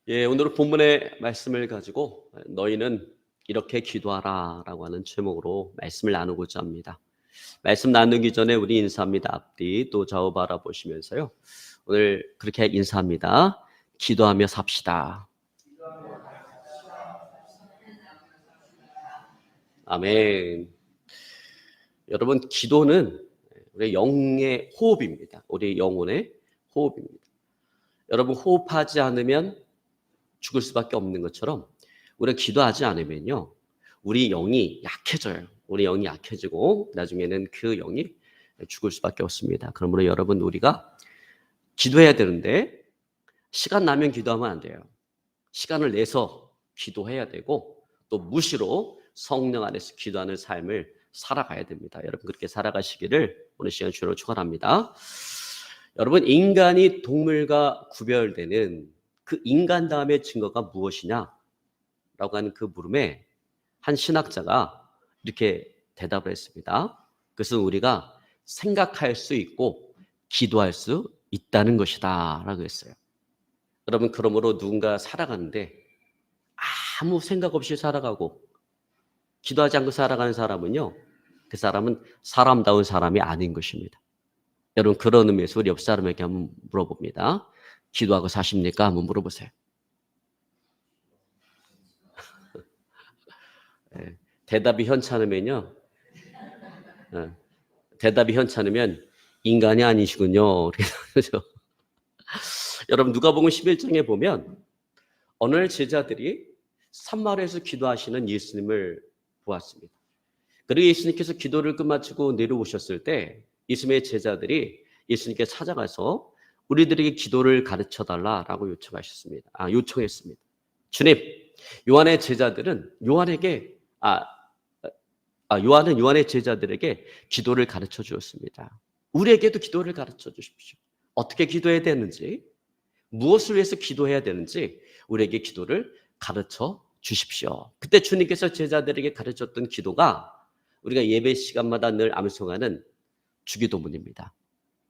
예, 오늘 본문의 말씀을 가지고 너희는 이렇게 기도하라라고 하는 제목으로 말씀을 나누고자 합니다. 말씀 나누기 전에 우리 인사합니다. 앞뒤 또 좌우 바라보시면서요. 오늘 그렇게 인사합니다. 기도하며 삽시다. 아멘. 여러분, 기도는 우리 영의 호흡입니다. 우리 영혼의 호흡입니다. 여러분, 호흡하지 않으면 죽을 수밖에 없는 것처럼 우리가 기도하지 않으면요, 우리 영이 약해져요. 우리 영이 약해지고 나중에는 그 영이 죽을 수밖에 없습니다. 그러므로 여러분, 우리가 기도해야 되는데 시간 나면 기도하면 안 돼요. 시간을 내서 기도해야 되고 또 무시로 성령 안에서 기도하는 삶을 살아가야 됩니다. 여러분, 그렇게 살아가시기를 오늘 시간 주로 축원합니다. 여러분, 인간이 동물과 구별되는 그 인간 다음의 증거가 무엇이냐? 라고 하는 그 물음에 한 신학자가 이렇게 대답을 했습니다. 그것은 우리가 생각할 수 있고 기도할 수 있다는 것이다 라고 했어요. 여러분, 그러므로 누군가 살아가는데 아무 생각 없이 살아가고 기도하지 않고 살아가는 사람은요, 그 사람은 사람다운 사람이 아닌 것입니다. 여러분, 그런 의미에서 우리 옆 사람에게 한번 물어봅니다. 기도하고 사십니까? 한번 물어보세요. 네, 대답이 현찮으면요, 대답이 현찮으면 인간이 아니시군요. 그래서 여러분, 누가복음 11장에 보면 어느 제자들이 산마루에서 기도하시는 예수님을 보았습니다. 그리고 예수님께서 기도를 끝마치고 내려오셨을 때 예수님의 제자들이 예수님께 찾아가서 우리들에게 기도를 가르쳐달라라고 요청했습니다. 주님, 요한의 제자들은 요한의 제자들에게 기도를 가르쳐 주었습니다. 우리에게도 기도를 가르쳐 주십시오. 어떻게 기도해야 되는지, 무엇을 위해서 기도해야 되는지 우리에게 기도를 가르쳐 주십시오. 그때 주님께서 제자들에게 가르쳤던 기도가 우리가 예배 시간마다 늘 암송하는 주기도문입니다.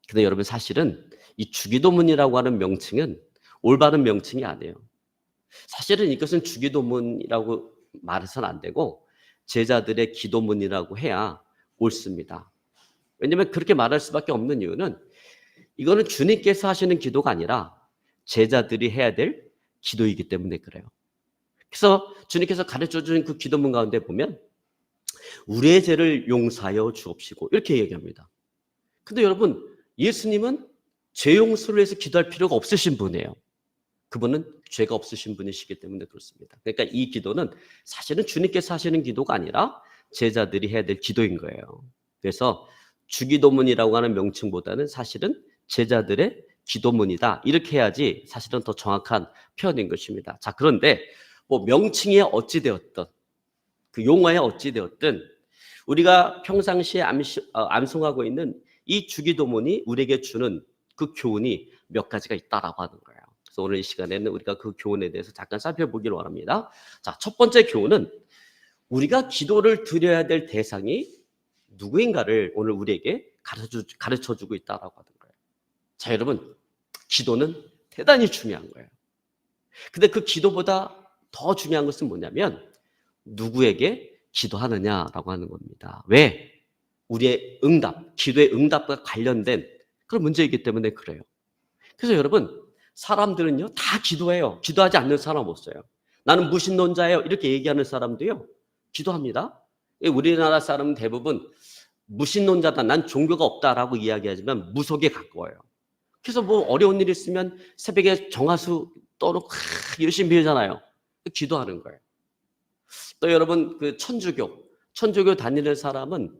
근데 여러분, 사실은 이 주기도문이라고 하는 명칭은 올바른 명칭이 아니에요. 사실은 이것은 주기도문이라고 말해서는 안 되고 제자들의 기도문이라고 해야 옳습니다. 왜냐하면 그렇게 말할 수밖에 없는 이유는 이거는 주님께서 하시는 기도가 아니라 제자들이 해야 될 기도이기 때문에 그래요. 그래서 주님께서 가르쳐 주신 그 기도문 가운데 보면 우리의 죄를 용서하여 주옵시고 이렇게 얘기합니다. 근데 여러분, 예수님은 죄 용서를 위해서 기도할 필요가 없으신 분이에요. 그분은 죄가 없으신 분이시기 때문에 그렇습니다. 그러니까 이 기도는 사실은 주님께서 하시는 기도가 아니라 제자들이 해야 될 기도인 거예요. 그래서 주기도문이라고 하는 명칭보다는 사실은 제자들의 기도문이다, 이렇게 해야지 사실은 더 정확한 표현인 것입니다. 자, 그런데 뭐 명칭이 어찌되었든 그 용어에 어찌되었든 우리가 평상시에 암송하고 있는 이 주기도문이 우리에게 주는 그 교훈이 몇 가지가 있다라고 하는 거예요. 그래서 오늘 이 시간에는 우리가 그 교훈에 대해서 잠깐 살펴보기를 원합니다. 자, 첫 번째 교훈은 우리가 기도를 드려야 될 대상이 누구인가를 오늘 우리에게 가르쳐주고 있다라고 하는 거예요. 자, 여러분, 기도는 대단히 중요한 거예요. 근데 그 기도보다 더 중요한 것은 뭐냐면 누구에게 기도하느냐라고 하는 겁니다. 왜? 우리의 응답, 기도의 응답과 관련된 그런 문제이기 때문에 그래요. 그래서 여러분, 사람들은요 다 기도해요. 기도하지 않는 사람 없어요. 나는 무신론자예요, 이렇게 얘기하는 사람도요 기도합니다. 우리나라 사람은 대부분 무신론자다, 난 종교가 없다라고 이야기하지만 무속에 가까워요. 그래서 뭐 어려운 일 있으면 새벽에 정화수 떠놓고 열심히 빌잖아요. 기도하는 거예요. 또 여러분, 그 천주교 다니는 사람은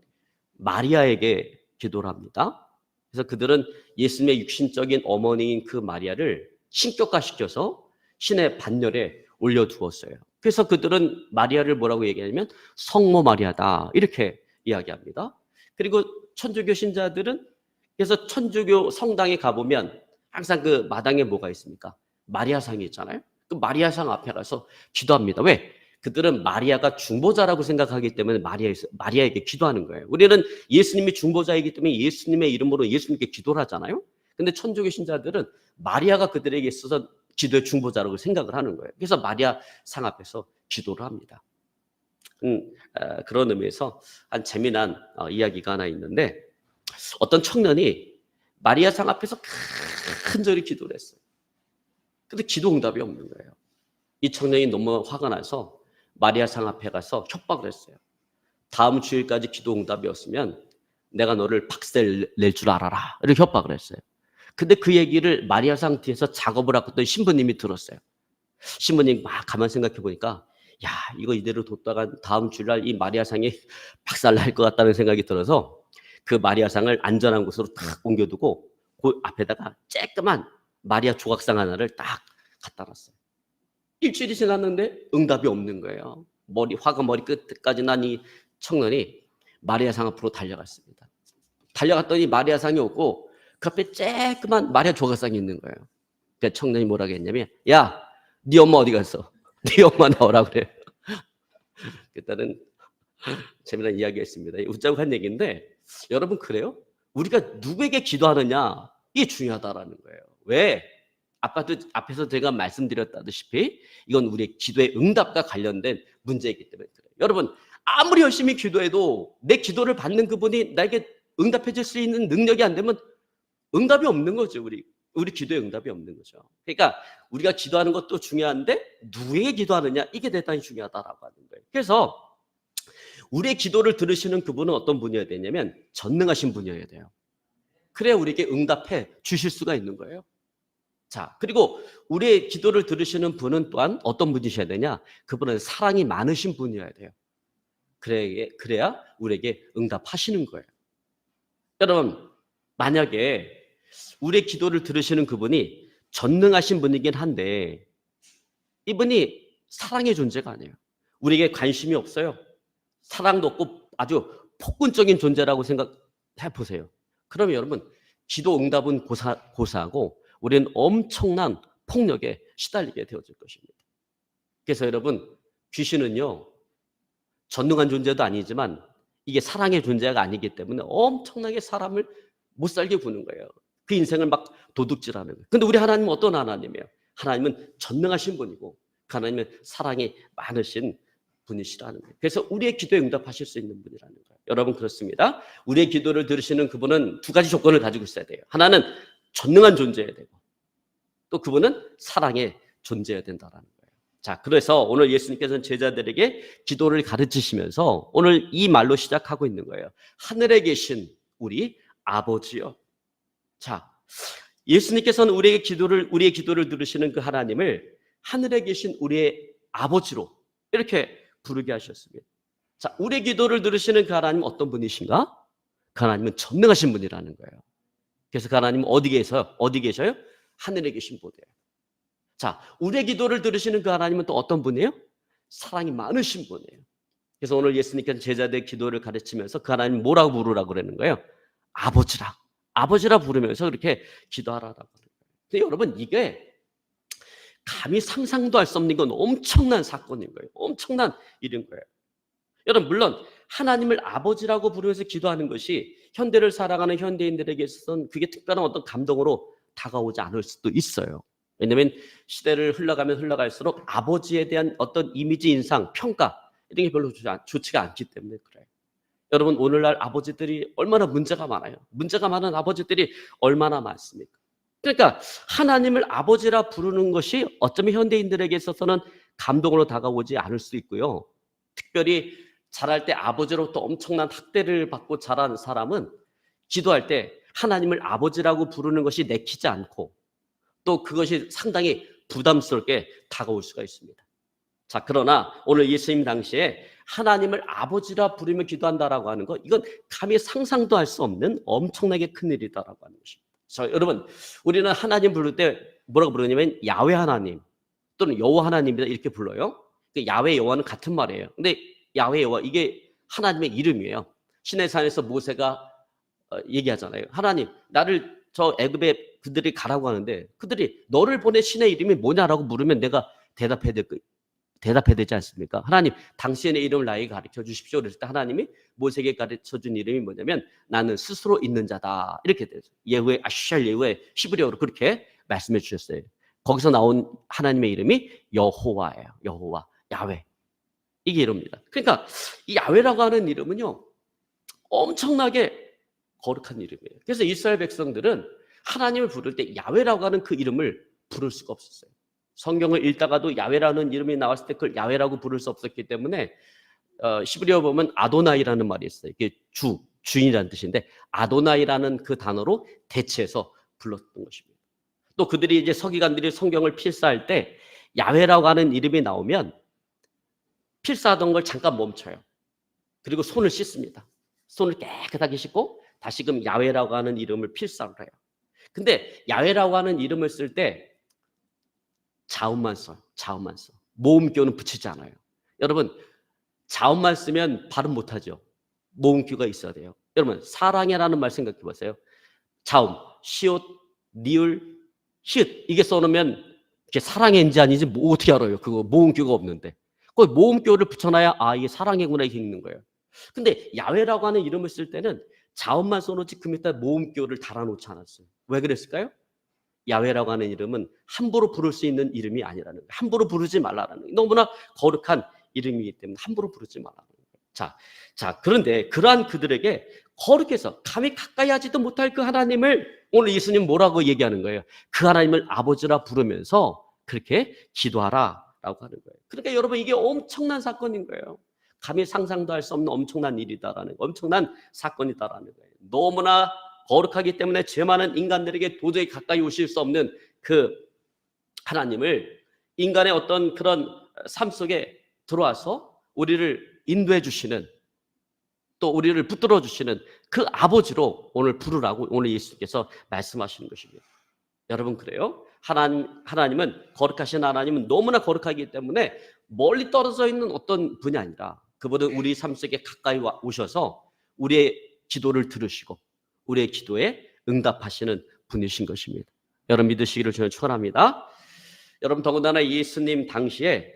마리아에게 기도를 합니다. 그래서 그들은 예수님의 육신적인 어머니인 그 마리아를 신격화시켜서 신의 반열에 올려두었어요. 그래서 그들은 마리아를 뭐라고 얘기하냐면 성모 마리아다, 이렇게 이야기합니다. 그리고 천주교 신자들은 그래서 천주교 성당에 가보면 항상 그 마당에 뭐가 있습니까? 마리아상이 있잖아요. 그 마리아상 앞에 가서 기도합니다. 왜? 그들은 마리아가 중보자라고 생각하기 때문에 마리아에게 기도하는 거예요. 우리는 예수님이 중보자이기 때문에 예수님의 이름으로 예수님께 기도를 하잖아요. 근데 천주교 신자들은 마리아가 그들에게 있어서 기도의 중보자라고 생각을 하는 거예요. 그래서 마리아 상 앞에서 기도를 합니다. 그런 의미에서 한 재미난 이야기가 하나 있는데, 어떤 청년이 마리아 상 앞에서 간절히 기도를 했어요. 근데 기도 응답이 없는 거예요. 이 청년이 너무 화가 나서 마리아 상 앞에 가서 협박을 했어요. 다음 주일까지 기도 응답이 없으면 내가 너를 박살 낼 줄 알아라, 이렇게 협박을 했어요. 근데 그 얘기를 마리아 상 뒤에서 작업을 하고 있던 신부님이 들었어요. 신부님 막 가만 생각해 보니까, 야, 이거 이대로 뒀다가 다음 주일날 이 마리아 상이 박살 날 것 같다는 생각이 들어서 그 마리아 상을 안전한 곳으로 딱 옮겨두고 그 앞에다가 쬐끄만 마리아 조각상 하나를 딱 갖다 놨어요. 일주일이 지났는데 응답이 없는 거예요. 화가 머리 끝까지 난 이 청년이 마리아 상 앞으로 달려갔습니다. 달려갔더니 마리아 상이 없고 그 앞에 쬐끄만 마리아 조각상이 있는 거예요. 그 청년이 뭐라고 했냐면, 야, 네 엄마 어디 갔어? 네 엄마 나오라 그래. 그때는 재미난 이야기였습니다. 웃자고 한 얘기인데, 여러분 그래요? 우리가 누구에게 기도하느냐, 이게 중요하다라는 거예요. 왜? 앞에서 제가 말씀드렸다시피 이건 우리의 기도의 응답과 관련된 문제이기 때문에 그래요. 여러분, 아무리 열심히 기도해도 내 기도를 받는 그분이 나에게 응답해 줄 수 있는 능력이 안 되면 응답이 없는 거죠. 우리 기도에 응답이 없는 거죠. 그러니까 우리가 기도하는 것도 중요한데 누구에게 기도하느냐, 이게 대단히 중요하다라고 하는 거예요. 그래서 우리의 기도를 들으시는 그분은 어떤 분이어야 되냐면 전능하신 분이어야 돼요. 그래야 우리에게 응답해 주실 수가 있는 거예요. 자, 그리고 우리의 기도를 들으시는 분은 또한 어떤 분이셔야 되냐? 그분은 사랑이 많으신 분이어야 돼요. 그래야 우리에게 응답하시는 거예요. 여러분, 만약에 우리의 기도를 들으시는 그분이 전능하신 분이긴 한데 이분이 사랑의 존재가 아니에요. 우리에게 관심이 없어요. 사랑도 없고 아주 폭군적인 존재라고 생각해 보세요. 그러면 여러분, 기도 응답은 고사하고 우리는 엄청난 폭력에 시달리게 되어질 것입니다. 그래서 여러분, 귀신은요, 전능한 존재도 아니지만 이게 사랑의 존재가 아니기 때문에 엄청나게 사람을 못 살게 구는 거예요. 그 인생을 막 도둑질하는 거예요. 근데 우리 하나님은 어떤 하나님이에요? 하나님은 전능하신 분이고 그 하나님은 사랑이 많으신 분이시라는 거예요. 그래서 우리의 기도에 응답하실 수 있는 분이라는 거예요. 여러분, 그렇습니다. 우리의 기도를 들으시는 그분은 두 가지 조건을 가지고 있어야 돼요. 하나는 전능한 존재여야 되고 또 그분은 사랑의 존재여야 된다라는 거예요. 자, 그래서 오늘 예수님께서는 제자들에게 기도를 가르치시면서 오늘 이 말로 시작하고 있는 거예요. 하늘에 계신 우리 아버지요. 자, 예수님께서는 우리의 기도를 들으시는 그 하나님을 하늘에 계신 우리의 아버지로 이렇게 부르게 하셨습니다. 자, 우리의 기도를 들으시는 그 하나님은 어떤 분이신가? 그 하나님은 전능하신 분이라는 거예요. 그래서 그 하나님은 어디 계셔요? 하늘에 계신 분이에요. 자, 우리의 기도를 들으시는 그 하나님은 또 어떤 분이에요? 사랑이 많으신 분이에요. 그래서 오늘 예수님께서 제자들의 기도를 가르치면서 그 하나님 뭐라고 부르라고 그러는 거예요? 아버지라 부르면서 그렇게 기도하라라고 하는 거예요. 근데 여러분, 이게 감히 상상도 할 수 없는 건 엄청난 사건인 거예요. 엄청난 일인 거예요. 여러분, 물론 하나님을 아버지라고 부르면서 기도하는 것이 현대를 살아가는 현대인들에게 있어서는 그게 특별한 어떤 감동으로 다가오지 않을 수도 있어요. 왜냐하면 시대를 흘러갈수록 아버지에 대한 어떤 이미지, 인상, 평가 이런 게 별로 좋지가 않기 때문에 그래요. 여러분, 오늘날 아버지들이 얼마나 문제가 많아요. 문제가 많은 아버지들이 얼마나 많습니까? 그러니까 하나님을 아버지라 부르는 것이 어쩌면 현대인들에게 있어서는 감동으로 다가오지 않을 수 있고요. 특별히 자랄 때 아버지로부터 엄청난 학대를 받고 자란 사람은 기도할 때 하나님을 아버지라고 부르는 것이 내키지 않고 또 그것이 상당히 부담스럽게 다가올 수가 있습니다. 자, 그러나 오늘 예수님 당시에 하나님을 아버지라 부르며 기도한다라고 하는 것, 이건 감히 상상도 할 수 없는 엄청나게 큰 일이다라고 하는 것입니다. 자, 여러분, 우리는 하나님 부를 때 뭐라고 부르냐면 야훼 하나님 또는 여호와 하나님이다 이렇게 불러요. 야훼 여호와는 같은 말이에요. 근데 야훼 여호와 이게 하나님의 이름이에요. 시내산에서 모세가 얘기하잖아요. 하나님, 나를 저 애굽에 그들이 가라고 하는데 그들이 너를 보내 신의 이름이 뭐냐라고 물으면 내가 대답해야 되지 않습니까? 하나님, 당신의 이름을 나에게 가르쳐 주십시오. 그랬을 때 하나님이 모세에게 가르쳐 준 이름이 뭐냐면 나는 스스로 있는 자다. 이렇게 되죠. 예후에 아슈샬 예후에 히브리어로 그렇게 말씀해 주셨어요. 거기서 나온 하나님의 이름이 여호와예요. 여호와, 야훼. 이게 이름입니다. 그러니까 이 야훼라고 하는 이름은요, 엄청나게 거룩한 이름이에요. 그래서 이스라엘 백성들은 하나님을 부를 때 야훼라고 하는 그 이름을 부를 수가 없었어요. 성경을 읽다가도 야훼라는 이름이 나왔을 때 그걸 야훼라고 부를 수 없었기 때문에 히브리어 보면 아도나이라는 말이 있어요. 이게 주인이라는 뜻인데 아도나이라는 그 단어로 대체해서 불렀던 것입니다. 또 그들이 이제 서기관들이 성경을 필사할 때 야훼라고 하는 이름이 나오면 필사하던 걸 잠깐 멈춰요. 그리고 손을 씻습니다. 손을 깨끗하게 씻고 다시금 야훼라고 하는 이름을 필사를 해요. 근데 야훼라고 하는 이름을 쓸 때 자음만 써요. 자음만 써. 모음교는 붙이지 않아요. 여러분, 자음만 쓰면 발음 못하죠. 모음교가 있어야 돼요. 여러분, 사랑해라는 말 생각해 보세요. 자음, 시옷, 니을, 히읗 이게 써놓으면 이게 사랑해인지 아닌지 뭐 어떻게 알아요? 그거 모음교가 없는데. 그 모음교를 붙여놔야 이게 사랑해구나 이렇게 읽는 거예요. 근데 야훼라고 하는 이름을 쓸 때는 자음만 써놓지 그 밑에 모음교를 달아놓지 않았어요. 왜 그랬을까요? 야훼라고 하는 이름은 함부로 부를 수 있는 이름이 아니라는 거예요. 함부로 부르지 말라는 거예요. 너무나 거룩한 이름이기 때문에 함부로 부르지 말라는 거예요. 자, 그런데 그러한 그들에게 거룩해서 감히 가까이 하지도 못할 그 하나님을 오늘 예수님 뭐라고 얘기하는 거예요? 그 하나님을 아버지라 부르면서 그렇게 기도하라라고 하는 거예요. 그러니까 여러분 이게 엄청난 사건인 거예요. 감히 상상도 할 수 없는 엄청난 일이다라는 거, 엄청난 사건이다라는 거예요. 너무나 거룩하기 때문에 죄 많은 인간들에게 도저히 가까이 오실 수 없는 그 하나님을 인간의 어떤 그런 삶 속에 들어와서 우리를 인도해 주시는 또 우리를 붙들어 주시는 그 아버지로 오늘 부르라고 오늘 예수님께서 말씀하시는 것입니다. 여러분 그래요? 하나님은 거룩하신 하나님은 너무나 거룩하기 때문에 멀리 떨어져 있는 어떤 분이 아니라 그분은 우리 삶 속에 가까이 오셔서 우리의 기도를 들으시고 우리의 기도에 응답하시는 분이신 것입니다. 여러분 믿으시기를 저는 축원합니다. 여러분 더군다나 예수님 당시에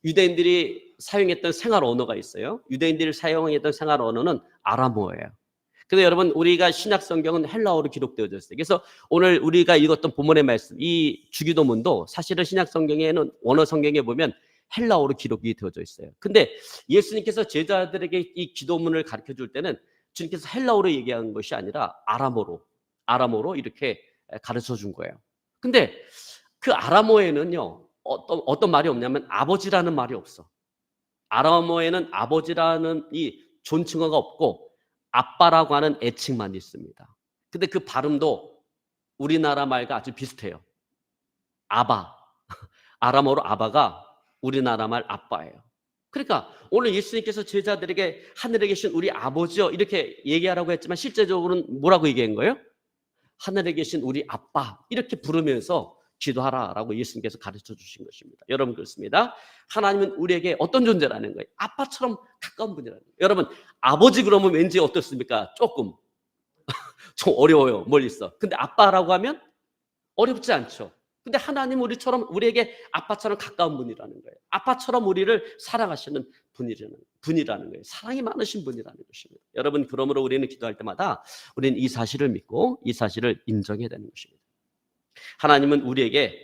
유대인들이 사용했던 생활 언어가 있어요. 유대인들이 사용했던 생활 언어는 아람어예요. 근데 여러분 우리가 신약 성경은 헬라어로 기록되어져 있어요. 그래서 오늘 우리가 읽었던 본문의 말씀, 이 주기도문도 사실은 신약 성경에는 원어 성경에 보면 헬라어로 기록이 되어져 있어요. 근데 예수님께서 제자들에게 이 기도문을 가르쳐 줄 때는 주님께서 헬라어로 얘기한 것이 아니라 아람어로 이렇게 가르쳐 준 거예요. 근데 그 아람어에는요 어떤 말이 없냐면 아버지라는 말이 없어. 아람어에는 아버지라는 이 존칭어가 없고 아빠라고 하는 애칭만 있습니다. 근데 그 발음도 우리나라 말과 아주 비슷해요. 아바. 아람어로 아바가 우리나라 말 아빠예요. 그러니까 오늘 예수님께서 제자들에게 하늘에 계신 우리 아버지요 이렇게 얘기하라고 했지만 실제적으로는 뭐라고 얘기한 거예요? 하늘에 계신 우리 아빠 이렇게 부르면서 기도하라라고 예수님께서 가르쳐 주신 것입니다. 여러분 그렇습니다. 하나님은 우리에게 어떤 존재라는 거예요? 아빠처럼 가까운 분이라는 거예요. 여러분 아버지 그러면 왠지 어떻습니까? 조금 좀 어려워요. 멀리 있어. 근데 아빠라고 하면 어렵지 않죠. 근데 하나님 우리에게 아빠처럼 가까운 분이라는 거예요. 아빠처럼 우리를 사랑하시는 분이라는 거예요. 사랑이 많으신 분이라는 것입니다. 여러분 그러므로 우리는 기도할 때마다 우리는 이 사실을 믿고 이 사실을 인정해야 되는 것입니다. 하나님은 우리에게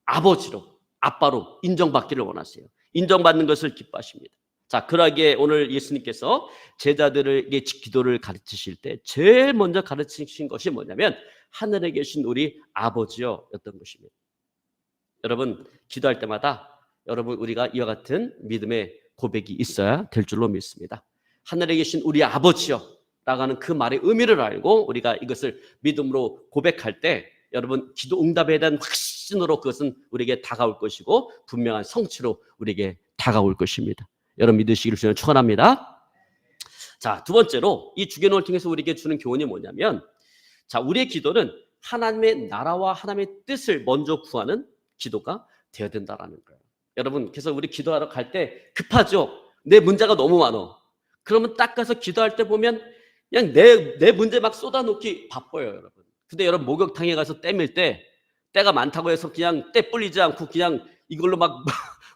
아버지로 아빠로 인정받기를 원하세요. 인정받는 것을 기뻐하십니다. 자, 그러기에 오늘 예수님께서 제자들에게 기도를 가르치실 때 제일 먼저 가르치신 것이 뭐냐면 하늘에 계신 우리 아버지여 였던 것입니다. 여러분 기도할 때마다 여러분 우리가 이와 같은 믿음의 고백이 있어야 될 줄로 믿습니다. 하늘에 계신 우리 아버지여 라고 하는 그 말의 의미를 알고 우리가 이것을 믿음으로 고백할 때 여러분 기도 응답에 대한 확신으로 그것은 우리에게 다가올 것이고 분명한 성취로 우리에게 다가올 것입니다. 여러분 믿으시기를 저는 축원합니다. 자, 두 번째로 이 주기도문을 통해서 우리에게 주는 교훈이 뭐냐면 자, 우리의 기도는 하나님의 나라와 하나님의 뜻을 먼저 구하는 기도가 되어야 된다라는 거예요. 여러분 그래서 우리 기도하러 갈 때 급하죠. 내 문제가 너무 많아. 그러면 딱 가서 기도할 때 보면 그냥 내 문제 막 쏟아놓기 바빠요, 여러분. 근데 여러분 목욕탕에 가서 땜일 때 때가 많다고 해서 그냥 때 뿌리지 않고 그냥 이걸로 막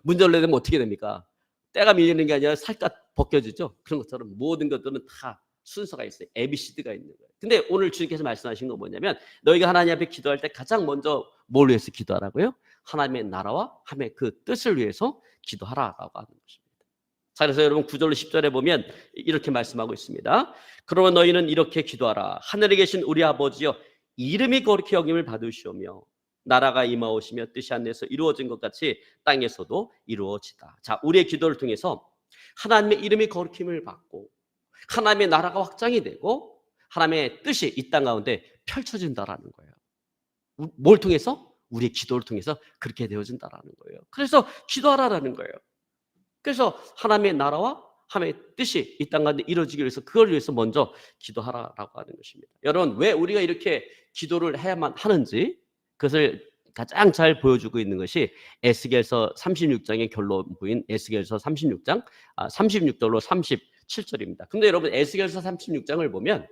문제를 내면 어떻게 됩니까? 때가 밀리는 게 아니라 살갗 벗겨지죠. 그런 것처럼 모든 것들은 다 순서가 있어요. ABCD가 있는 거예요. 근데 오늘 주님께서 말씀하신 건 뭐냐면 너희가 하나님 앞에 기도할 때 가장 먼저 뭘 위해서 기도하라고요? 하나님의 나라와 하나님의 그 뜻을 위해서 기도하라라고 하는 것입니다. 자, 그래서 여러분 9절로 10절에 보면 이렇게 말씀하고 있습니다. 그러면 너희는 이렇게 기도하라. 하늘에 계신 우리 아버지여, 이름이 거룩히 여김을 받으시오며 나라가 임하오시며 뜻이 하늘에서 이루어진 것 같이 땅에서도 이루어지다. 자, 우리의 기도를 통해서 하나님의 이름이 거룩힘을 받고 하나님의 나라가 확장이 되고 하나님의 뜻이 이 땅 가운데 펼쳐진다라는 거예요. 뭘 통해서? 우리의 기도를 통해서 그렇게 되어진다라는 거예요. 그래서 기도하라라는 거예요. 그래서 하나님의 나라와 하나님의 뜻이 이 땅 가운데 이루어지기 위해서 그걸 위해서 먼저 기도하라라고 하는 것입니다. 여러분, 왜 우리가 이렇게 기도를 해야만 하는지 그것을 가장 잘 보여주고 있는 것이 에스겔서 36장의 결론부인 에스겔서 36장 36절로 37절입니다. 근데 여러분, 에스겔서 36장을 보면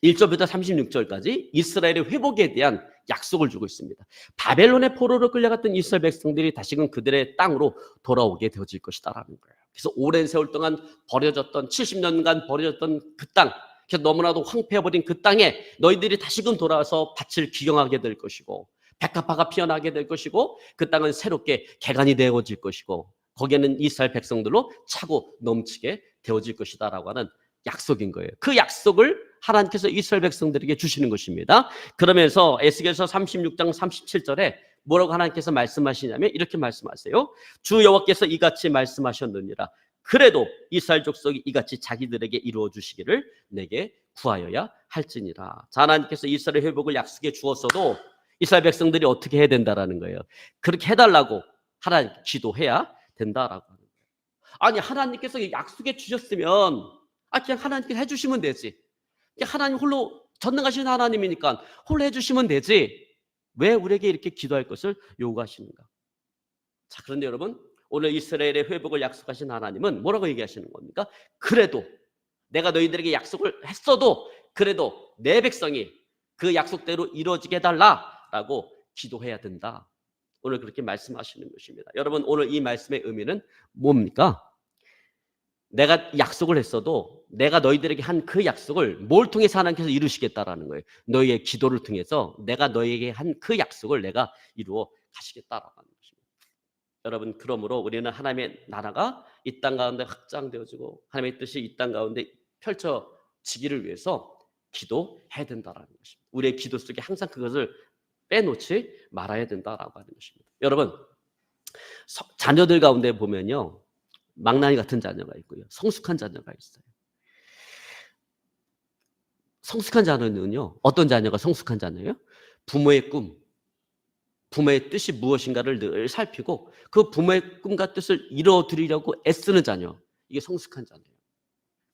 1절부터 36절까지 이스라엘의 회복에 대한 약속을 주고 있습니다. 바벨론의 포로로 끌려갔던 이스라엘 백성들이 다시금 그들의 땅으로 돌아오게 되어질 것이다라는 거예요. 그래서 오랜 세월 동안 버려졌던 70년간 버려졌던 그 땅, 그래서 너무나도 황폐해버린 그 땅에 너희들이 다시금 돌아와서 밭을 기경하게 될 것이고 백합화가 피어나게 될 것이고 그 땅은 새롭게 개간이 되어질 것이고 거기에는 이스라엘 백성들로 차고 넘치게 되어질 것이다라고 하는 약속인 거예요. 그 약속을 하나님께서 이스라엘 백성들에게 주시는 것입니다. 그러면서 에스겔서 36장 37절에 뭐라고 하나님께서 말씀하시냐면 이렇게 말씀하세요. 주 여호와께서 이같이 말씀하셨느니라. 그래도 이스라엘 족속이 이같이 자기들에게 이루어 주시기를 내게 구하여야 할지니라. 자, 하나님께서 이스라엘 회복을 약속해 주었어도 이스라엘 백성들이 어떻게 해야 된다라는 거예요. 그렇게 해달라고 하나님 기도해야 된다라고 하는 거예요. 아니, 하나님께서 약속해 주셨으면 그냥 하나님께서 해주시면 되지. 하나님 홀로 전능하신 하나님이니까 홀로 해주시면 되지. 왜 우리에게 이렇게 기도할 것을 요구하시는가? 자, 그런데 여러분, 오늘 이스라엘의 회복을 약속하신 하나님은 뭐라고 얘기하시는 겁니까? 그래도 내가 너희들에게 약속을 했어도 그래도 내 백성이 그 약속대로 이루어지게 해달라라고 기도해야 된다. 오늘 그렇게 말씀하시는 것입니다. 여러분, 오늘 이 말씀의 의미는 뭡니까? 내가 약속을 했어도 내가 너희들에게 한 그 약속을 뭘 통해서 하나님께서 이루시겠다라는 거예요. 너희의 기도를 통해서 내가 너희에게 한 그 약속을 내가 이루어 가시겠다라고 하는 것입니다. 여러분, 그러므로 우리는 하나님의 나라가 이 땅 가운데 확장되어지고 하나님의 뜻이 이 땅 가운데 펼쳐지기를 위해서 기도해야 된다라는 것입니다. 우리의 기도 속에 항상 그것을 빼놓지 말아야 된다라고 하는 것입니다. 여러분, 자녀들 가운데 보면요, 망나니 같은 자녀가 있고요, 성숙한 자녀가 있어요. 성숙한 자녀는요, 어떤 자녀가 성숙한 자녀예요? 부모의 꿈, 부모의 뜻이 무엇인가를 늘 살피고 그 부모의 꿈과 뜻을 이루어드리려고 애쓰는 자녀, 이게 성숙한 자녀예요.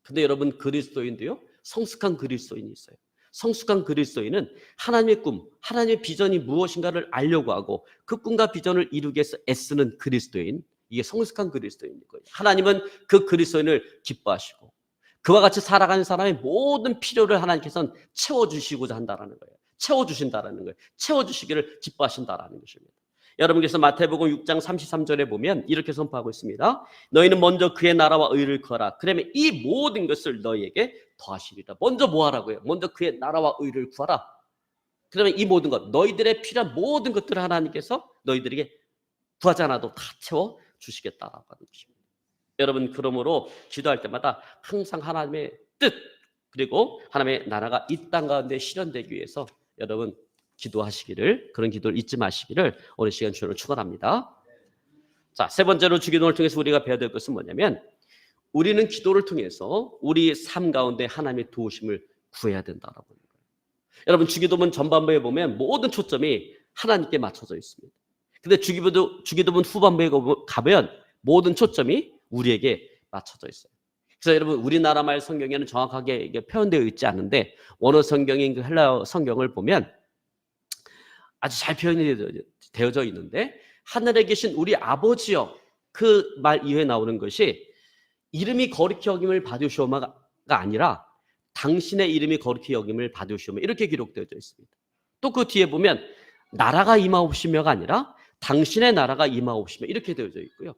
근데 여러분, 그리스도인도요, 성숙한 그리스도인이 있어요. 성숙한 그리스도인은 하나님의 꿈, 하나님의 비전이 무엇인가를 알려고 하고 그 꿈과 비전을 이루기 위해서 애쓰는 그리스도인, 이게 성숙한 그리스도인인 거예요. 하나님은 그 그리스도인을 기뻐하시고 그와 같이 살아가는 사람의 모든 필요를 하나님께서는 채워주시고자 한다는 거예요. 채워주신다는 거예요. 채워주시기를 기뻐하신다는 것입니다. 여러분께서 마태복음 6장 33절에 보면 이렇게 선포하고 있습니다. 너희는 먼저 그의 나라와 의를 구하라. 그러면 이 모든 것을 너희에게 더하시리라. 먼저 뭐 하라고요? 먼저 그의 나라와 의를 구하라. 그러면 이 모든 것, 너희들의 필요한 모든 것들을 하나님께서 너희들에게 구하지 않아도 다 채워주시겠다라고 하는 것입니다. 여러분, 그러므로 기도할 때마다 항상 하나님의 뜻, 그리고 하나님의 나라가 이 땅 가운데 실현되기 위해서 여러분 기도하시기를, 그런 기도를 잊지 마시기를 오늘 시간 주로 축원합니다. 자, 세 번째로 주기도를 통해서 우리가 배워야 될 것은 뭐냐면 우리는 기도를 통해서 우리 삶 가운데 하나님의 도우심을 구해야 된다라고 하는 거예요. 여러분, 주기도문 전반부에 보면 모든 초점이 하나님께 맞춰져 있습니다. 근데 주기도문 후반부에 가면 모든 초점이 우리에게 맞춰져 있어요. 그래서 여러분, 우리나라 말 성경에는 정확하게 이게 표현되어 있지 않은데 원어 성경인 그 헬라어 성경을 보면 아주 잘 표현이 되어져 있는데, 하늘에 계신 우리 아버지여, 그 말 이후에 나오는 것이 이름이 거룩히 여김을 받으시오마가 아니라 당신의 이름이 거룩히 여김을 받으시오마, 이렇게 기록되어져 있습니다. 또 그 뒤에 보면 나라가 임하옵시며가 아니라 당신의 나라가 임하옵시며, 이렇게 되어져 있고요.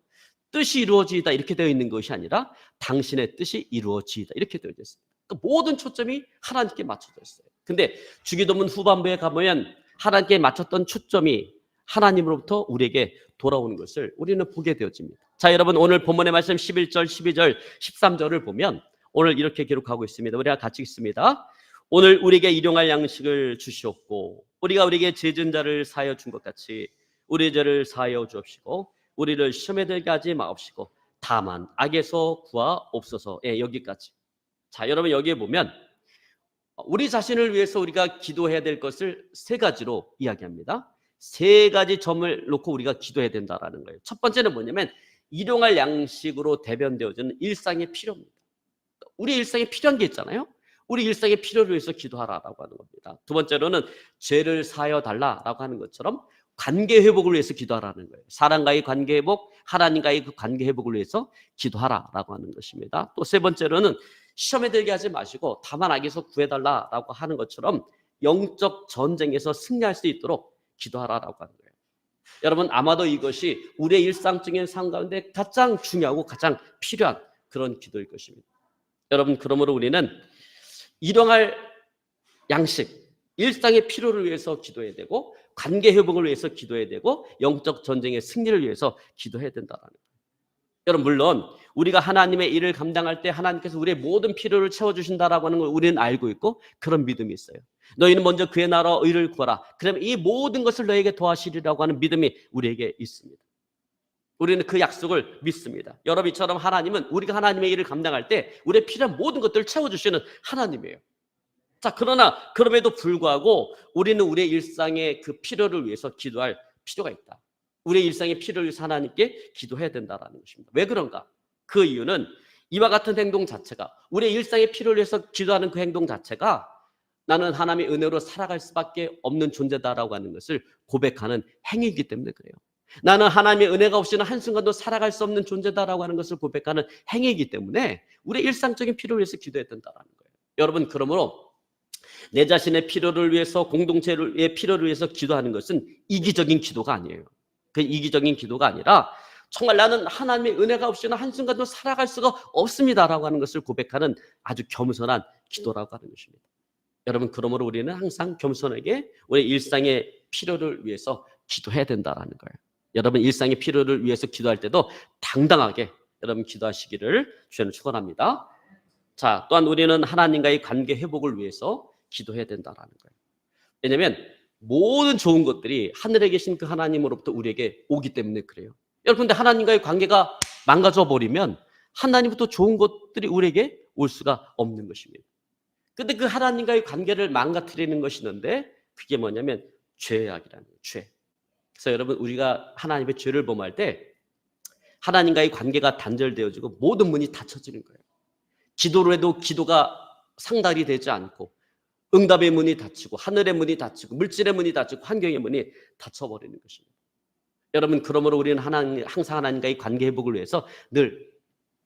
뜻이 이루어지이다, 이렇게 되어 있는 것이 아니라 당신의 뜻이 이루어지이다, 이렇게 되어져 있습니다. 그러니까 모든 초점이 하나님께 맞춰져 있어요. 근데 주기도문 후반부에 가보면 하나님께 맞췄던 초점이 하나님으로부터 우리에게 돌아오는 것을 우리는 보게 되어집니다. 자, 여러분 오늘 본문의 말씀 11절, 12절, 13절을 보면 오늘 이렇게 기록하고 있습니다. 우리가 같이 읽습니다. 오늘 우리에게 일용할 양식을 주시옵고 우리가 우리에게 죄진 자를 사하여 준 것 같이 우리 죄를 사하여 주옵시고 우리를 시험에 들게 하지 마옵시고 다만 악에서 구하옵소서. 예, 여기까지. 자, 여러분 여기에 보면 우리 자신을 위해서 우리가 기도해야 될 것을 세 가지로 이야기합니다. 세 가지 점을 놓고 우리가 기도해야 된다라는 거예요. 첫 번째는 뭐냐면 일용할 양식으로 대변되어지는 일상의 필요입니다. 우리 일상에 필요한 게 있잖아요. 우리 일상의 필요를 위해서 기도하라라고 하는 겁니다. 두 번째로는 죄를 사하여 달라라고 하는 것처럼 관계 회복을 위해서 기도하라는 거예요. 사람과의 관계 회복, 하나님과의 그 관계 회복을 위해서 기도하라라고 하는 것입니다. 또 세 번째로는 시험에 들게 하지 마시고 다만 악에서 구해달라라고 하는 것처럼 영적 전쟁에서 승리할 수 있도록 기도하라라고 하는 거예요. 여러분 아마도 이것이 우리의 일상적인 삶 가운데 가장 중요하고 가장 필요한 그런 기도일 것입니다. 여러분 그러므로 우리는 일용할 양식, 일상의 필요를 위해서 기도해야 되고 관계 회복을 위해서 기도해야 되고 영적 전쟁의 승리를 위해서 기도해야 된다는 거예요. 여러분 물론 우리가 하나님의 일을 감당할 때 하나님께서 우리의 모든 필요를 채워주신다라고 하는 걸 우리는 알고 있고 그런 믿음이 있어요. 너희는 먼저 그의 나라와 의를 구하라. 그러면 이 모든 것을 너에게 더하시리라고 하는 믿음이 우리에게 있습니다. 우리는 그 약속을 믿습니다. 여러분처럼 하나님은 우리가 하나님의 일을 감당할 때 우리의 필요한 모든 것들을 채워주시는 하나님이에요. 자, 그러나 그럼에도 불구하고 우리는 우리의 일상의 그 필요를 위해서 기도할 필요가 있다. 우리의 일상의 필요를 위해서 하나님께 기도해야 된다는 것입니다. 왜 그런가? 그 이유는 이와 같은 행동 자체가 우리의 일상의 필요를 위해서 기도하는 그 행동 자체가 나는 하나님의 은혜로 살아갈 수밖에 없는 존재다라고 하는 것을 고백하는 행위이기 때문에 그래요. 나는 하나님의 은혜가 없이는 한순간도 살아갈 수 없는 존재다라고 하는 것을 고백하는 행위이기 때문에 우리의 일상적인 필요를 위해서 기도해야 된다는 거예요. 여러분 그러므로 내 자신의 필요를 위해서 공동체의 필요를 위해서 기도하는 것은 이기적인 기도가 아니에요. 그 이기적인 기도가 아니라 정말 나는 하나님의 은혜가 없이는 한순간도 살아갈 수가 없습니다라고 하는 것을 고백하는 아주 겸손한 기도라고 하는 것입니다. 여러분 그러므로 우리는 항상 겸손하게 우리 일상의 필요를 위해서 기도해야 된다는 거예요. 여러분 일상의 필요를 위해서 기도할 때도 당당하게 여러분 기도하시기를 주님을 축원합니다. 자, 또한 우리는 하나님과의 관계 회복을 위해서 기도해야 된다는 거예요. 왜냐하면 모든 좋은 것들이 하늘에 계신 그 하나님으로부터 우리에게 오기 때문에 그래요. 여러분 근데 하나님과의 관계가 망가져 버리면 하나님부터 좋은 것들이 우리에게 올 수가 없는 것입니다. 근데 그 하나님과의 관계를 망가뜨리는 것이 있는데 그게 뭐냐면 죄악이라는 거예요. 죄. 그래서 여러분 우리가 하나님의 죄를 범할 때 하나님과의 관계가 단절되어지고 모든 문이 닫혀지는 거예요. 기도로 해도 기도가 상달이 되지 않고 응답의 문이 닫히고 하늘의 문이 닫히고 물질의 문이 닫히고 환경의 문이 닫혀버리는 것입니다. 여러분 그러므로 우리는 항상 하나님과의 관계 회복을 위해서 늘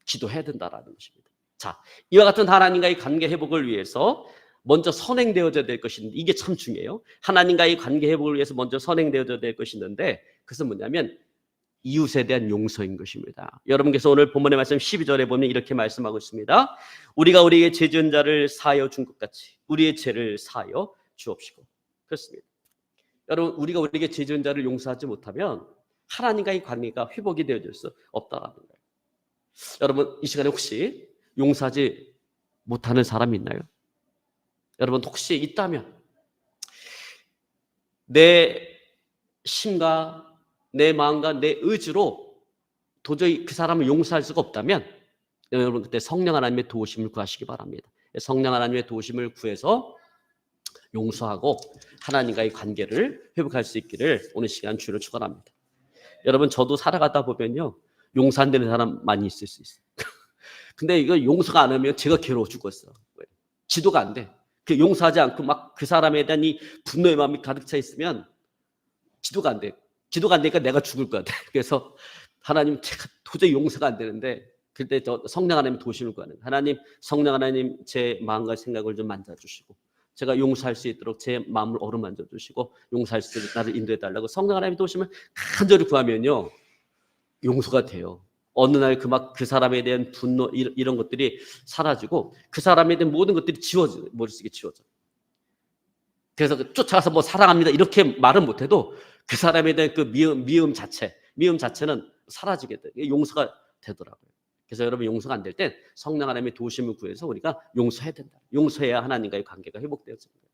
기도해야 된다는 것입니다. 자, 이와 같은 하나님과의 관계 회복을 위해서 먼저 선행되어져야 될 것이 있는데 이게 참 중요해요. 하나님과의 관계 회복을 위해서 먼저 선행되어져야 될 것이 있는데 그것은 뭐냐면 이웃에 대한 용서인 것입니다. 여러분께서 오늘 본문의 말씀 12절에 보면 이렇게 말씀하고 있습니다. 우리가 우리의 죄 지은 자를 사하여 준 것 같이 우리의 죄를 사하여 주옵시고. 그렇습니다. 여러분 우리가 우리에게 죄 지은 자를 용서하지 못하면 하나님과의 관계가 회복이 되어질 수 없다는 거예요. 여러분 이 시간에 혹시 용서하지 못하는 사람이 있나요? 여러분 혹시 있다면 내 심과 내 마음과 내 의지로 도저히 그 사람을 용서할 수가 없다면 여러분 그때 성령 하나님의 도우심을 구하시기 바랍니다. 성령 하나님의 도우심을 구해서 용서하고 하나님과의 관계를 회복할 수 있기를 오늘 시간 주를 축원합니다. 여러분 저도 살아가다 보면요 용서 안 되는 사람 많이 있을 수 있어요. 근데 이거 용서가 안 하면 제가 괴로워 죽었어. 지도가 안 돼. 그 용서하지 않고 막 그 사람에 대한 이 분노의 마음이 가득 차 있으면 지도가 안 돼. 지도가 안 되니까 내가 죽을 것 같아. 그래서 하나님 제가 도저히 용서가 안 되는데 그때 저 성령 하나님 도우심을 구하는 하나님 성령 하나님 제 마음과 생각을 좀 만져주시고 제가 용서할 수 있도록 제 마음을 어루만져 주시고 용서할 수 있도록 나를 인도해 달라고 성령 하나님 도우심을 간절히 구하면요 용서가 돼요. 어느 날 그 사람에 대한 분노 이런 것들이 사라지고 그 사람에 대한 모든 것들이 지워져 머릿속에 지워져. 그래서 쫓아가서 뭐 사랑합니다 이렇게 말은 못해도 그 사람에 대한 그 미움 자체는 사라지게 돼. 용서가 되더라고요. 그래서 여러분 용서가 안 될 땐 성령 하나님의 도우심을 구해서 우리가 용서해야 된다. 용서해야 하나님과의 관계가 회복되어집니다.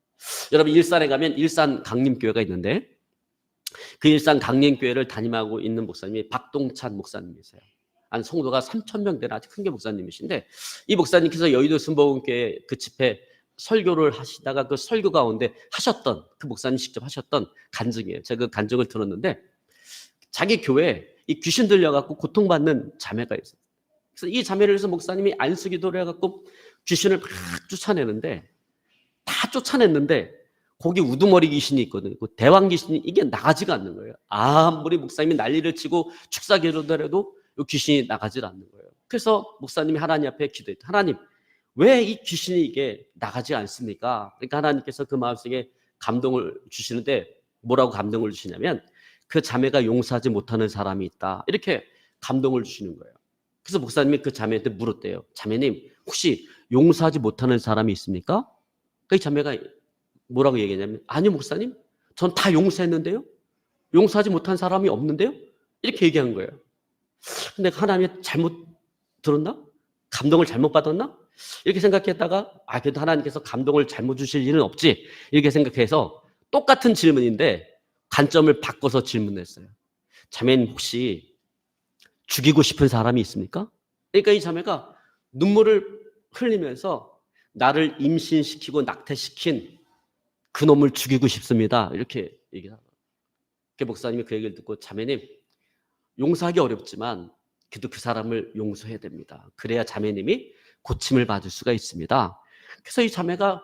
여러분 일산에 가면 일산 강림교회가 있는데 그 일산 강림교회를 담임하고 있는 목사님이 박동찬 목사님이세요. 한 성도가 3,000명 되는 아주 큰 게 목사님이신데 이 목사님께서 여의도 순복음교회 그 집회 설교를 하시다가 그 설교 가운데 하셨던 그 목사님 직접 하셨던 간증이에요. 제가 그 간증을 들었는데 자기 교회에 이 귀신 들려갖고 고통받는 자매가 있어요. 그래서 이 자매를 위해서 목사님이 안수기도를 해갖고 귀신을 막 쫓아내는데 다 쫓아냈는데 거기 우두머리 귀신이 있거든요. 그 대왕 귀신이 이게 나가지가 않는 거예요. 아무리 목사님이 난리를 치고 축사기도를 귀신이 나가질 않는 거예요. 그래서 목사님이 하나님 앞에 기도했다. 하나님, 왜 이 귀신이 이게 나가지 않습니까? 그러니까 하나님께서 그 마음속에 감동을 주시는데 뭐라고 감동을 주시냐면 그 자매가 용서하지 못하는 사람이 있다. 이렇게 감동을 주시는 거예요. 그래서 목사님이 그 자매한테 물었대요. 자매님, 혹시 용서하지 못하는 사람이 있습니까? 그 자매가 뭐라고 얘기했냐면 아니요 목사님, 전 다 용서했는데요. 용서하지 못한 사람이 없는데요. 이렇게 얘기한 거예요. 근데 하나님이 잘못 들었나? 감동을 잘못 받았나? 이렇게 생각했다가 그래도 하나님께서 감동을 잘못 주실 일은 없지 이렇게 생각해서 똑같은 질문인데 관점을 바꿔서 질문했어요. 자매님 혹시 죽이고 싶은 사람이 있습니까? 그러니까 이 자매가 눈물을 흘리면서 나를 임신시키고 낙태시킨 그 놈을 죽이고 싶습니다. 이렇게 얘기하더라고요. 그 목사님이 그 얘기를 듣고 자매님 용서하기 어렵지만 그래도 그 사람을 용서해야 됩니다. 그래야 자매님이 고침을 받을 수가 있습니다. 그래서 이 자매가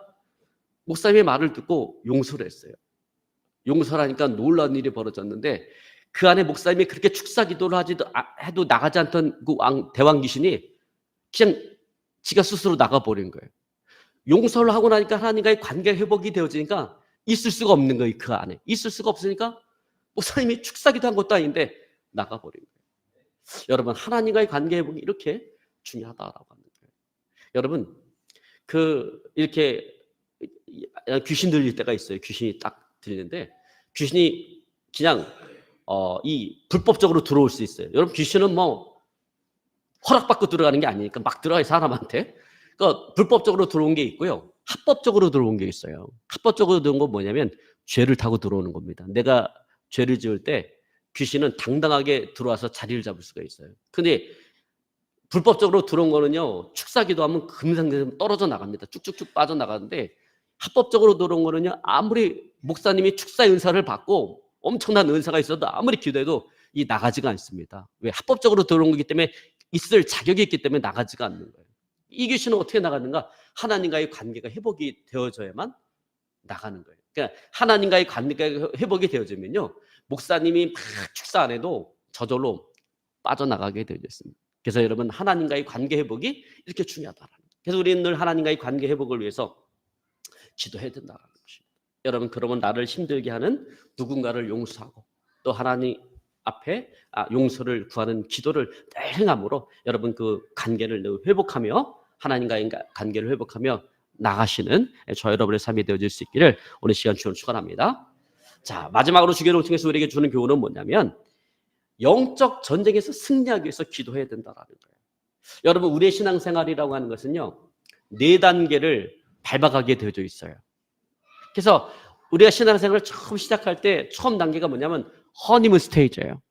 목사님의 말을 듣고 용서를 했어요. 용서하니까 놀라운 일이 벌어졌는데 그 안에 목사님이 그렇게 축사기도를 해도 나가지 않던 그 대왕 귀신이 그냥 지가 스스로 나가버린 거예요. 용서를 하고 나니까 하나님과의 관계 회복이 되어지니까 있을 수가 없는 거예요. 그 안에 있을 수가 없으니까 목사님이 축사기도 한 것도 아닌데 나가버린 거예요. 여러분 하나님과의 관계 회복이 이렇게 중요하다라고 하는 거예요. 여러분 이렇게 귀신 들릴 때가 있어요. 귀신이 딱 들리는데 귀신이 그냥 이 불법적으로 들어올 수 있어요. 여러분 귀신은 뭐 허락받고 들어가는 게 아니니까 막 들어가요 사람한테. 그러니까 불법적으로 들어온 게 있고요. 합법적으로 들어온 게 있어요. 합법적으로 들어온 건 뭐냐면 죄를 타고 들어오는 겁니다. 내가 죄를 지을 때 귀신은 당당하게 들어와서 자리를 잡을 수가 있어요. 근데 불법적으로 들어온 거는요. 축사기도 하면 금상금 떨어져 나갑니다. 쭉쭉쭉 빠져나가는데 합법적으로 들어온 거는요. 아무리 목사님이 축사 은사를 받고 엄청난 은사가 있어도 아무리 기도해도 이 나가지가 않습니다. 왜? 합법적으로 들어온 거기 때문에 있을 자격이 있기 때문에 나가지가 않는 거예요. 이 귀신은 어떻게 나가는가? 하나님과의 관계가 회복이 되어져야만 나가는 거예요. 그러니까 하나님과의 관계가 회복이 되어지면요. 목사님이 막 축사 안 해도 저절로 빠져나가게 되어 있습니다. 그래서 여러분 하나님과의 관계 회복이 이렇게 중요하다라는 거예요. 그래서 우리는 늘 하나님과의 관계 회복을 위해서 기도해야 된다는 것입니다. 여러분 그러면 나를 힘들게 하는 누군가를 용서하고 또 하나님 앞에 용서를 구하는 기도를 늘 행함으로 여러분 그 관계를 늘 회복하며 하나님과의 관계를 회복하며 나가시는 저 여러분의 삶이 되어질 수 있기를 오늘 시간 주로 축원합니다. 자 마지막으로 주기도를 통해서 우리에게 주는 교훈은 뭐냐면 영적 전쟁에서 승리하기 위해서 기도해야 된다라는 거예요. 여러분 우리의 신앙생활이라고 하는 것은요 4단계를 밟아가게 되어져 있어요. 그래서 우리가 신앙생활을 처음 시작할 때 처음 단계가 뭐냐면 허니문 스테이지예요.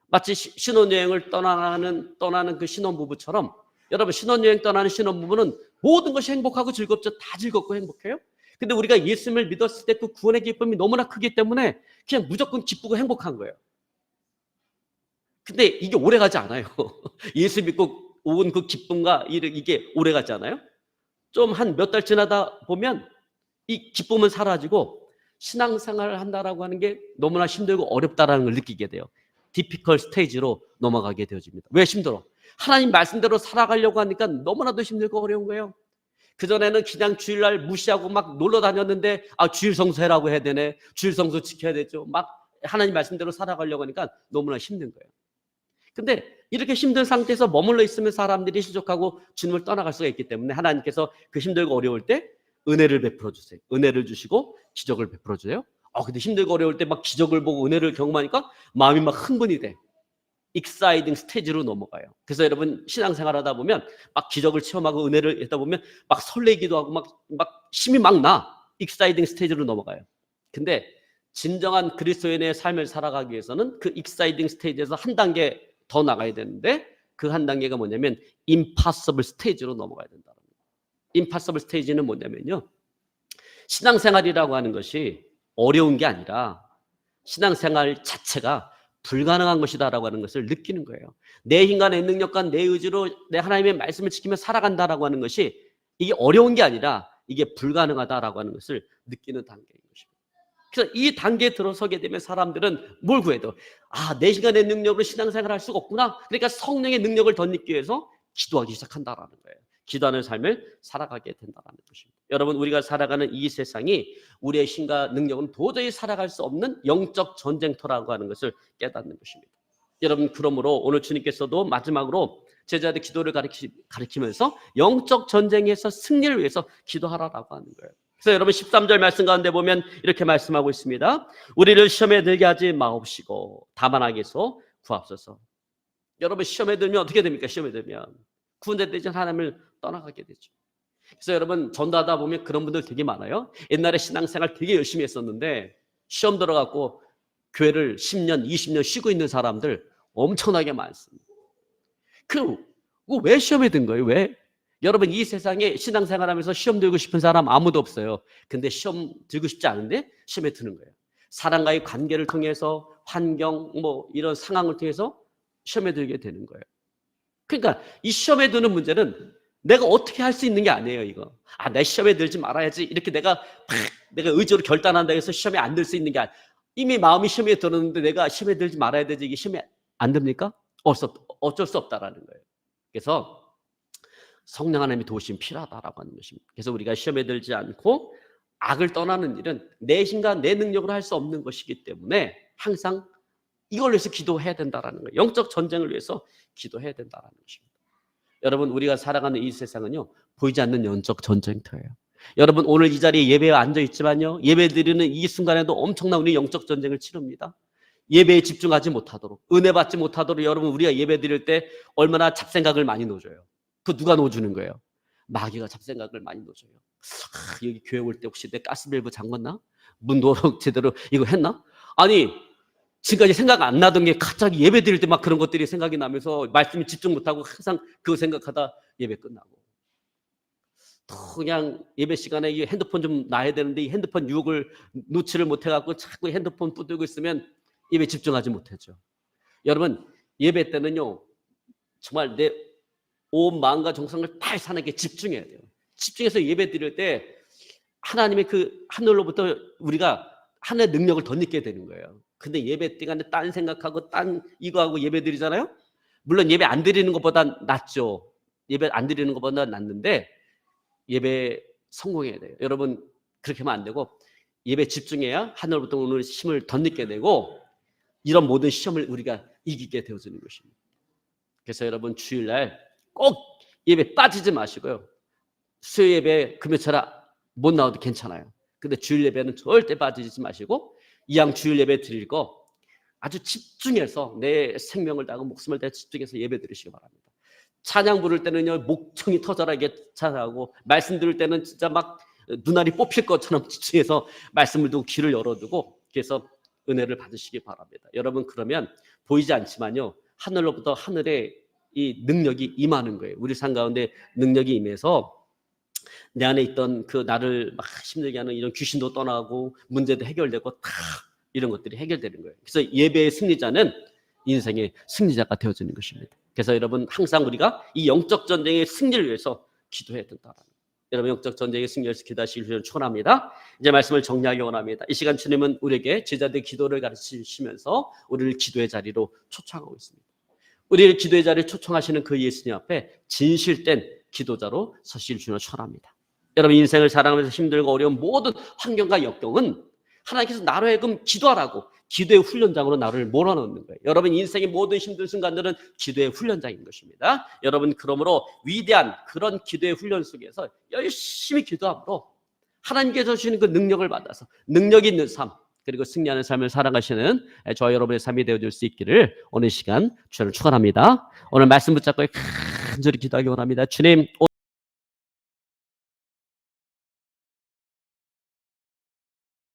마치 신혼여행을 떠나는 그 신혼부부처럼 여러분 신혼여행 떠나는 신혼부부는 모든 것이 행복하고 즐겁죠. 다 즐겁고 행복해요. 근데 우리가 예수님을 믿었을 때 그 구원의 기쁨이 너무나 크기 때문에 그냥 무조건 기쁘고 행복한 거예요. 근데 이게 오래가지 않아요. 예수 믿고 온 그 기쁨과 이게 오래가지 않아요? 좀 한 몇 달 지나다 보면 이 기쁨은 사라지고 신앙생활을 한다라고 하는 게 너무나 힘들고 어렵다라는 걸 느끼게 돼요. 디피컬 스테이지로 넘어가게 되어집니다. 왜 힘들어? 하나님 말씀대로 살아가려고 하니까 너무나도 힘들고 어려운 거예요. 그전에는 그냥 주일날 무시하고 막 놀러 다녔는데 주일 성수해라고 해야 되네. 주일 성수 지켜야 되죠. 막 하나님 말씀대로 살아가려고 하니까 너무나 힘든 거예요. 근데 이렇게 힘든 상태에서 머물러 있으면 사람들이 실족하고 주님을 떠나갈 수가 있기 때문에 하나님께서 그 힘들고 어려울 때 은혜를 베풀어 주세요. 은혜를 주시고 기적을 베풀어 줘요. 근데 힘들고 어려울 때 막 기적을 보고 은혜를 경험하니까 마음이 막 흥분이 돼. 익사이딩 스테이지로 넘어가요. 그래서 여러분 신앙생활 하다 보면 막 기적을 체험하고 은혜를 했다 보면 막 설레기도 하고 막 힘이 막 나. 익사이딩 스테이지로 넘어가요. 근데 진정한 그리스도인의 삶을 살아가기 위해서는 그 익사이딩 스테이지에서 한 단계 더 나가야 되는데 그 한 단계가 뭐냐면 임파서블 스테이지로 넘어가야 된다는 거예요. 임파서블 스테이지는 뭐냐면요. 신앙생활이라고 하는 것이 어려운 게 아니라 신앙생활 자체가 불가능한 것이다라고 하는 것을 느끼는 거예요. 내 힘과 내 능력과 내 의지로 내 하나님의 말씀을 지키며 살아간다라고 하는 것이 이게 어려운 게 아니라 이게 불가능하다라고 하는 것을 느끼는 단계인 것입니다. 그래서 이 단계에 들어서게 되면 사람들은 뭘 구해도 내 힘과 내 능력으로 신앙생활을 할 수가 없구나. 그러니까 성령의 능력을 덧입기 위해서 기도하기 시작한다라는 거예요. 기도하는 삶을 살아가게 된다는 것입니다. 여러분 우리가 살아가는 이 세상이 우리의 힘과 능력은 도저히 살아갈 수 없는 영적 전쟁터라고 하는 것을 깨닫는 것입니다. 여러분 그러므로 오늘 주님께서도 마지막으로 제자들 기도를 가르치면서 영적 전쟁에서 승리를 위해서 기도하라라고 하는 거예요. 그래서 여러분 13절 말씀 가운데 보면 이렇게 말씀하고 있습니다. 우리를 시험에 들게 하지 마옵시고 다만 악에서 구하옵소서. 여러분 시험에 들면 어떻게 됩니까? 시험에 들면 구원자되신 하나님을 떠나가게 되죠. 그래서 여러분 전도하다 보면 그런 분들 되게 많아요. 옛날에 신앙생활 되게 열심히 했었는데 시험 들어갖고 교회를 10년, 20년 쉬고 있는 사람들 엄청나게 많습니다. 왜 시험에 든 거예요? 왜? 여러분 이 세상에 신앙생활하면서 시험 들고 싶은 사람 아무도 없어요. 근데 시험 들고 싶지 않은데 시험에 드는 거예요. 사람과의 관계를 통해서 환경 이런 상황을 통해서 시험에 들게 되는 거예요. 그러니까 이 시험에 드는 문제는 내가 어떻게 할 수 있는 게 아니에요. 이거 내 시험에 들지 말아야지 이렇게 내가 의지로 결단한다 해서 시험에 안 들 수 있는 게 아니에요. 이미 마음이 시험에 들었는데 내가 시험에 들지 말아야 되지 이게 시험에 안 듭니까? 어쩔 수 없다라는 거예요. 그래서 성령 하나님의 도우심이 필요하다라고 하는 것입니다. 그래서 우리가 시험에 들지 않고 악을 떠나는 일은 내 힘과 내 능력으로 할 수 없는 것이기 때문에 항상 이걸 위해서 기도해야 된다라는 거예요. 영적 전쟁을 위해서 기도해야 된다라는 것입니다. 여러분 우리가 살아가는 이 세상은요 보이지 않는 영적 전쟁터예요. 여러분 오늘 이 자리에 예배에 앉아 있지만요 예배 드리는 이 순간에도 엄청난 우리 영적 전쟁을 치릅니다. 예배에 집중하지 못하도록 은혜 받지 못하도록 여러분 우리가 예배 드릴 때 얼마나 잡생각을 많이 넣어줘요. 그 누가 넣어주는 거예요? 마귀가 잡생각을 많이 넣어줘요. 여기 교회 올 때 혹시 내 가스밸브 잠궜나? 문도록 제대로 이거 했나? 아니 지금까지 생각 안 나던 게 갑자기 예배 드릴 때 막 그런 것들이 생각이 나면서 말씀에 집중 못하고 항상 그거 생각하다 예배 끝나고 또 그냥 예배 시간에 이 핸드폰 좀 놔야 되는데 이 핸드폰 유혹을 놓지를 못해갖고 자꾸 핸드폰 붙들고 있으면 예배 집중하지 못하죠. 여러분 예배 때는요 정말 내 온 마음과 정성을 다 사는게 집중해야 돼요. 집중해서 예배 드릴 때 하나님의 그 하늘로부터 우리가 하나님의 능력을 덧입게 되는 거예요. 근데 예배 시간에 딴 생각하고 딴 이거 하고 예배 드리잖아요. 물론 예배 안 드리는 것보다 낫죠. 예배 안 드리는 것보다 낫는데 예배 성공해야 돼요. 여러분 그렇게 하면 안 되고 예배 집중해야 하늘로부터 오는 힘을 덧입게 되고 이런 모든 시험을 우리가 이기게 되어지는 것입니다. 그래서 여러분 주일날 꼭 예배 빠지지 마시고요. 수요 예배 금요일처럼 못 나와도 괜찮아요. 근데 주일 예배는 절대 빠지지 마시고 이왕 주일 예배 드릴 거 아주 집중해서 내 생명을 다하고 목숨을 다해 집중해서 예배 드리시기 바랍니다. 찬양 부를 때는요 목청이 터져라 이게 찬양하고 말씀 들을 때는 진짜 막 눈알이 뽑힐 것처럼 집중해서 말씀을 두고 귀를 열어두고 그래서 은혜를 받으시기 바랍니다. 여러분 그러면 보이지 않지만요 하늘로부터 하늘에 이 능력이 임하는 거예요. 우리 삶 가운데 능력이 임해서 내 안에 있던 그 나를 막 힘들게 하는 이런 귀신도 떠나고 문제도 해결되고 다 이런 것들이 해결되는 거예요. 그래서 예배의 승리자는 인생의 승리자가 되어지는 것입니다. 그래서 여러분 항상 우리가 이 영적 전쟁의 승리를 위해서 기도해야 된다. 여러분 영적 전쟁의 승리를 위해서 기도하시길 주를 축원합니다. 이제 말씀을 정리하기 원합니다. 이 시간 주님은 우리에게 제자들 기도를 가르치시면서 우리를 기도의 자리로 초청하고 있습니다. 우리를 기도의 자리에 초청하시는 그 예수님 앞에 진실된 기도자로 서실 주를 축원합니다. 여러분 인생을 살아가면서 힘들고 어려운 모든 환경과 역경은 하나님께서 나로 하여금 기도하라고 기도의 훈련장으로 나를 몰아넣는 거예요. 여러분 인생의 모든 힘든 순간들은 기도의 훈련장인 것입니다. 여러분 그러므로 위대한 그런 기도의 훈련 속에서 열심히 기도함으로 하나님께서 주시는 그 능력을 받아서 능력 있는 삶 그리고 승리하는 삶을 살아가시는 저와 여러분의 삶이 되어줄 수 있기를 오늘 시간 주를 축원합니다. 오늘 말씀 붙잡고 간절히 기도하기 원합니다. 주님,